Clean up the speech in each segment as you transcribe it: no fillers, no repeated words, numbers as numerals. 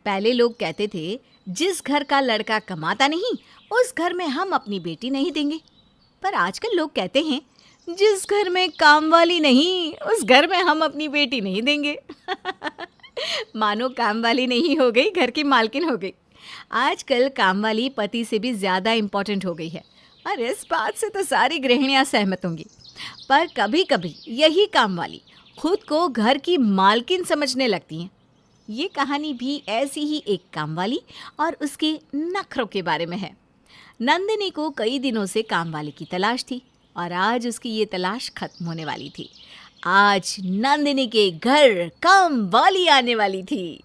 पहले लोग कहते थे, जिस घर का लड़का कमाता नहीं उस घर में हम अपनी बेटी नहीं देंगे। पर आजकल लोग कहते हैं, जिस घर में काम वाली नहीं उस घर में हम अपनी बेटी नहीं देंगे। मानो काम वाली नहीं हो गई, घर की मालकिन हो गई। आजकल काम वाली पति से भी ज़्यादा इम्पोर्टेंट हो गई है और इस बात से तो सारी गृहिणियाँ सहमत होंगी। पर कभी कभी यही काम वाली खुद को घर की मालकिन समझने लगती हैं। ये कहानी भी ऐसी ही एक कामवाली और उसके नखरों के बारे में है। नंदिनी को कई दिनों से कामवाली की तलाश थी और आज उसकी ये तलाश खत्म होने वाली थी। आज नंदिनी के घर कामवाली आने वाली थी।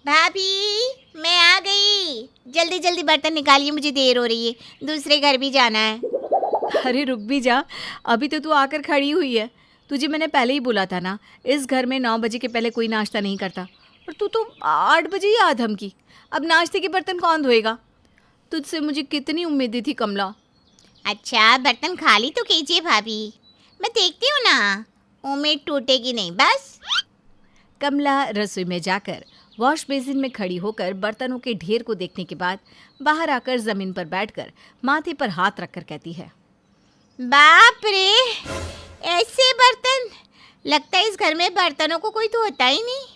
भाभी, मैं आ गई। जल्दी जल्दी बर्तन निकालिए, मुझे देर हो रही है, दूसरे घर भी जाना है। अरे रुक भी जा, अभी तो तू आकर खड़ी हुई है। तुझे मैंने पहले ही बोला था ना, इस घर में 9 बजे के पहले कोई नाश्ता नहीं करता, और तू तो 8 बजे ही आ धमकी। अब नाश्ते के बर्तन कौन धोएगा? तुझसे मुझे कितनी उम्मीदें थी कमला। अच्छा, बर्तन खाली तो कीजिए भाभी, मैं देखती हूँ ना, उम्मीद टूटेगी नहीं बस। कमला रसोई में जाकर वॉश बेसिन में खड़ी होकर बर्तनों के ढेर को देखने के बाद बाहर आकर जमीन पर बैठकर माथे पर हाथ रखकर कहती है, बाप रे, ऐसे बर्तन! लगता है इस घर में बर्तनों को कोई धोता ही नहीं।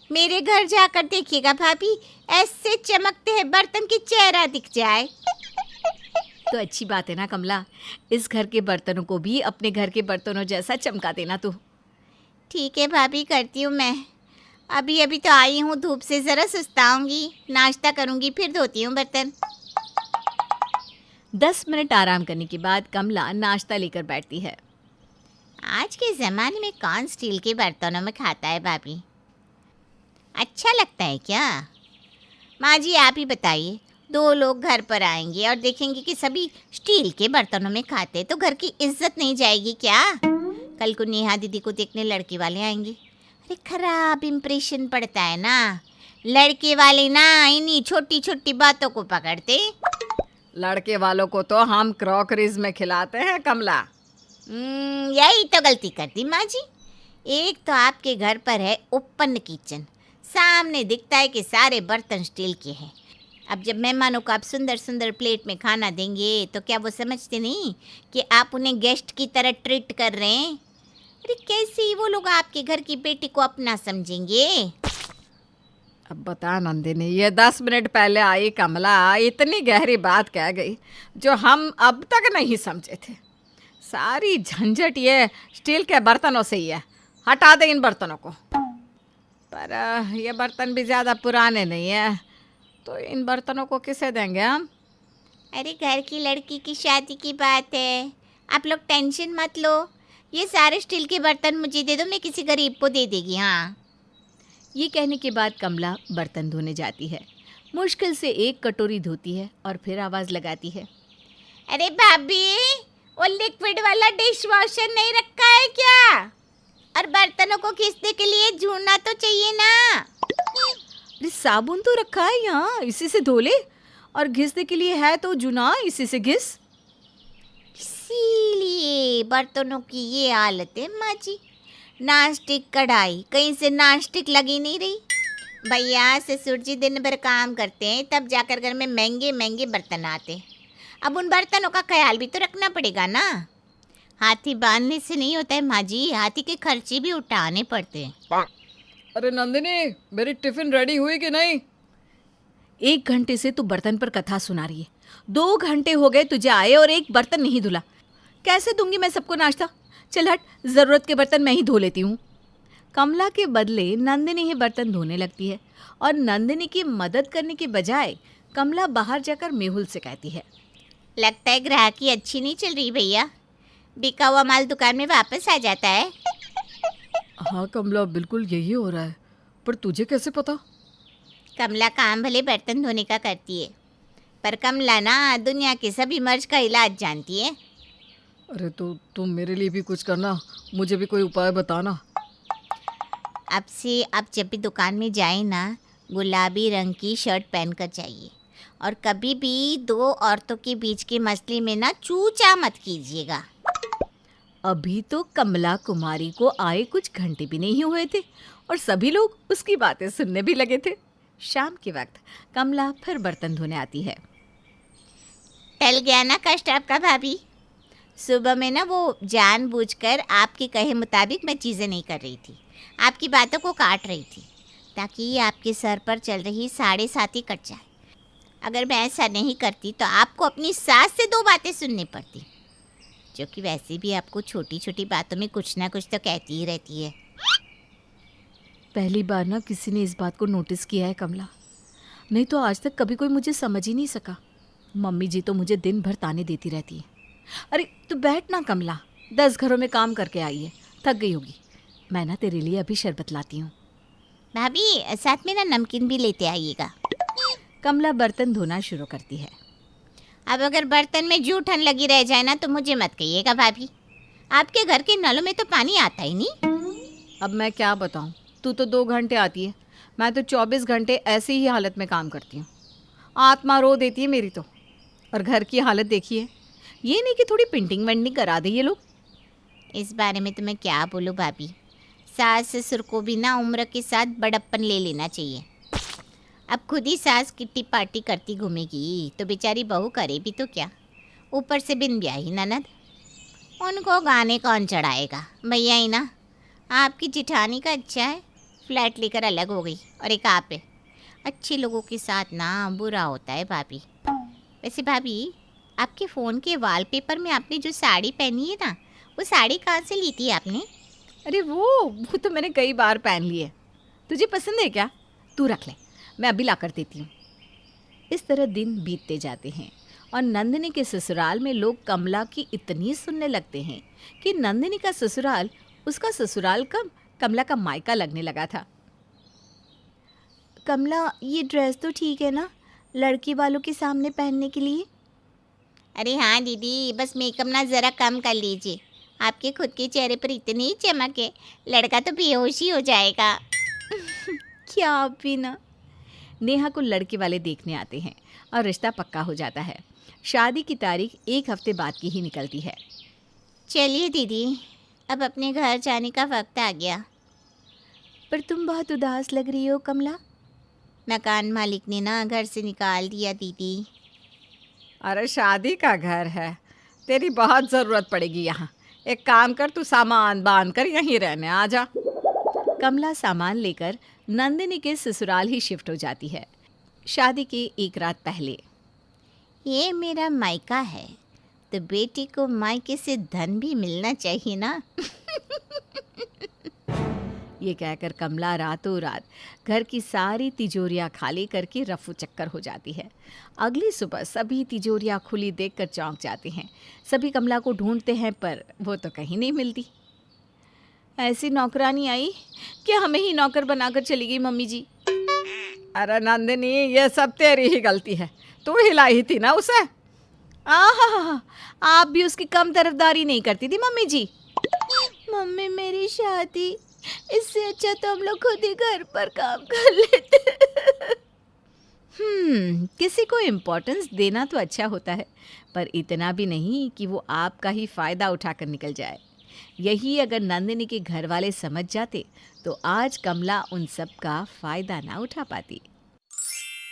मेरे घर जाकर देखिएगा भाभी, ऐसे चमकते हैं बर्तन की चेहरा दिख जाए। तो अच्छी बात है ना कमला, इस घर के बर्तनों को भी अपने घर के बर्तनों जैसा चमका देना तू। ठीक है भाभी, करती हूँ मैं। अभी अभी तो आई हूँ धूप से, ज़रा सुस्ताऊंगी, नाश्ता करूँगी, फिर धोती हूँ बर्तन। 10 मिनट आराम करने के बाद कमला नाश्ता लेकर बैठती है। आज के ज़माने में कौन स्टील के बर्तनों में खाता है भाभी? अच्छा लगता है क्या? माँ जी आप ही बताइए, 2 लोग घर पर आएंगे और देखेंगे कि सभी स्टील के बर्तनों में खाते हैं तो घर की इज्जत नहीं जाएगी क्या? कल को नेहा दीदी को देखने लड़के वाले आएंगे। अरे खराब इम्प्रेशन पड़ता है ना। लड़के वाले ना इन्हीं छोटी छोटी बातों को पकड़ते। लड़के वालों को तो हम क्रॉकरीज में खिलाते हैं कमला। यही तो गलती करती माँ जी। एक तो आपके घर पर है ओपन किचन, सामने दिखता है कि सारे बर्तन स्टील के हैं। अब जब मेहमानों को आप सुंदर सुंदर प्लेट में खाना देंगे तो क्या वो समझते नहीं कि आप उन्हें गेस्ट की तरह ट्रीट कर रहे हैं? अरे कैसे वो लोग आपके घर की बेटी को अपना समझेंगे? अब बता नंदिनी, ये 10 मिनट पहले आई कमला इतनी गहरी बात कह गई जो हम अब तक नहीं समझे थे। सारी झंझट ये स्टील के बर्तनों से ही है। हटा दे इन बर्तनों को। पर ये बर्तन भी ज़्यादा पुराने नहीं है, तो इन बर्तनों को किसे देंगे हम? अरे घर की लड़की की शादी की बात है, आप लोग टेंशन मत लो। ये सारे स्टील के बर्तन मुझे दे दो, मैं किसी गरीब को दे देगी। हाँ। ये कहने के बाद कमला बर्तन धोने जाती है। मुश्किल से एक कटोरी धोती है और फिर आवाज़ लगाती है, अरे भाभी, वो लिक्विड वाला डिश वॉशर नहीं रखा है क्या? और बर्तनों को घिसने के लिए जूना तो चाहिए ना। अरे साबुन तो रखा है यहाँ, इसी से धो ले। और घिसने के लिए है तो जूना, इसी से घिस। इसीलिए बर्तनों की ये हालत है माँ जी। नॉनस्टिक कढ़ाई कहीं से नॉनस्टिक लगी नहीं रही। भैया ससुर जी दिन भर काम करते हैं, तब जाकर घर में महंगे महंगे बर्तन आते। अब उन बर्तनों का ख्याल भी तो रखना पड़ेगा ना। हाथी बांधने से नहीं होता है माँ जी, हाथी के खर्चे भी उठाने पड़ते हैं। अरे नंदिनी, मेरी टिफिन रेडी हुई कि नहीं? 1 घंटे से तू बर्तन पर कथा सुना रही है। 2 घंटे हो गए तुझे आए और एक बर्तन नहीं धुला। कैसे दूंगी मैं सबको नाश्ता? चल हट, ज़रूरत के बर्तन मैं ही धो लेती हूँ। कमला के बदले नंदिनी ही बर्तन धोने लगती है और नंदिनी की मदद करने के बजाय कमला बाहर जाकर मेहुल से कहती है, लगता है ग्राहकी अच्छी नहीं चल रही भैया, बिका हुआ माल दुकान में वापस आ जाता है। हाँ कमला, बिल्कुल यही हो रहा है, पर तुझे कैसे पता? कमला काम भले बर्तन धोने का करती है, पर कमला ना दुनिया के सभी मर्ज का इलाज जानती है। अरे तो तुम मेरे लिए भी कुछ करना, मुझे भी कोई उपाय बताना। अब से आप जब भी दुकान में जाए ना, गुलाबी रंग की शर्ट पहनकर जाइए और कभी भी 2 औरतों के बीच के मसले में ना चूचा मत कीजिएगा। अभी तो कमला कुमारी को आए कुछ घंटे भी नहीं हुए थे और सभी लोग उसकी बातें सुनने भी लगे थे। शाम के वक्त कमला फिर बर्तन धोने आती है। टल गया ना कष्ट आपका भाभी। सुबह में ना वो जानबूझकर आपके कहे मुताबिक मैं चीज़ें नहीं कर रही थी, आपकी बातों को काट रही थी ताकि आपके सर पर चल रही 7.5 ही कट जाए। अगर मैं ऐसा नहीं करती तो आपको अपनी सास से 2 बातें सुननी पड़ती, जो कि वैसे भी आपको छोटी छोटी बातों में कुछ ना कुछ तो कहती ही रहती है। पहली बार ना किसी ने इस बात को नोटिस किया है कमला, नहीं तो आज तक कभी कोई मुझे समझ ही नहीं सका। मम्मी जी तो मुझे दिन भर ताने देती रहती है। अरे तू बैठ ना कमला, 10 घरों में काम करके आई है, थक गई होगी। मैं ना तेरे लिए अभी शरबत लाती हूँ। भाभी साथ में ना नमकीन भी लेते आइएगा। कमला बर्तन धोना शुरू करती है। अब अगर बर्तन में जूठन लगी रह जाए ना तो मुझे मत कहिएगा भाभी, आपके घर के नलों में तो पानी आता ही नहीं। अब मैं क्या बताऊँ, तू तो 2 घंटे आती है, मैं तो 24 घंटे ऐसी ही हालत में काम करती हूँ। आत्मा रो देती है मेरी तो। और घर की हालत देखिए, ये नहीं कि थोड़ी पेंटिंग वेंटिंग करा दे ये लोग। इस बारे में तो मैं क्या बोलूँ भाभी, सास ससुर को भी ना उम्र के साथ बड़प्पन ले लेना चाहिए। अब खुद ही सास किट्टी पार्टी करती घूमेगी तो बेचारी बहू करे भी तो क्या, ऊपर से बिन ब्याही ननद। उनको गाने कौन चढ़ाएगा, भैया ही ना। आपकी जिठानी का अच्छा है, फ्लैट लेकर अलग हो गई और एक आप है। अच्छे लोगों के साथ ना बुरा होता है भाभी। वैसे भाभी, आपके फ़ोन के वॉलपेपर में आपने जो साड़ी पहनी है ना, वो साड़ी कहाँ से ली थी आपने? अरे वो तो मैंने कई बार पहन ली है। तुझे पसंद है क्या? तू रख ले, मैं अभी ला कर देती हूँ। इस तरह दिन बीतते जाते हैं और नंदिनी के ससुराल में लोग कमला की इतनी सुनने लगते हैं कि नंदिनी का ससुराल उसका ससुराल कम कमला का मायका लगने लगा था। कमला, ये ड्रेस तो ठीक है ना लड़की वालों के सामने पहनने के लिए? अरे हाँ दीदी, बस मेकअप ना ज़रा कम कर लीजिए, आपके खुद के चेहरे पर इतनी चमक है, लड़का तो बेहोश ही हो जाएगा। क्या भी ना। नेहा को लड़के वाले देखने आते हैं और रिश्ता पक्का हो जाता है। शादी की तारीख 1 हफ्ते बाद की ही निकलती है। चलिए दीदी, अब अपने घर जाने का वक्त आ गया। पर तुम बहुत उदास लग रही हो कमला। मकान मालिक ने ना घर से निकाल दिया दीदी। अरे शादी का घर है, तेरी बहुत ज़रूरत पड़ेगी यहाँ। एक काम कर, तू सामान बांध कर यहीं रहने आ जा। कमला सामान लेकर नंदिनी के ससुराल ही शिफ्ट हो जाती है। शादी के 1 रात पहले। ये मेरा मायका है तो बेटी को मायके से धन भी मिलना चाहिए ना। ये कहकर कमला रातों रात घर की सारी तिजोरियां खाली करके रफू चक्कर हो जाती है। अगली सुबह सभी तिजोरियां खुली देखकर चौंक जाते हैं। सभी कमला को ढूंढते हैं पर वो तो कहीं नहीं मिलती। ऐसी नौकरानी आई कि हमें ही नौकर बनाकर चली गई मम्मी जी। अरे नंदिनी, ये सब तेरी ही गलती है, तू हिलाई थी ना उसे। आहा, आप भी उसकी कम तरफदारी नहीं करती थी मम्मी जी। मम्मी, मेरी शादी, इससे अच्छा तो हम लोग खुद ही घर पर काम कर लेते। किसी को इम्पोर्टेंस देना तो अच्छा होता है, पर इतना भी नहीं कि वो आपका ही फ़ायदा उठाकर निकल जाए। यही अगर नंदिनी के घर वाले समझ जाते तो आज कमला उन सब का फ़ायदा ना उठा पाती।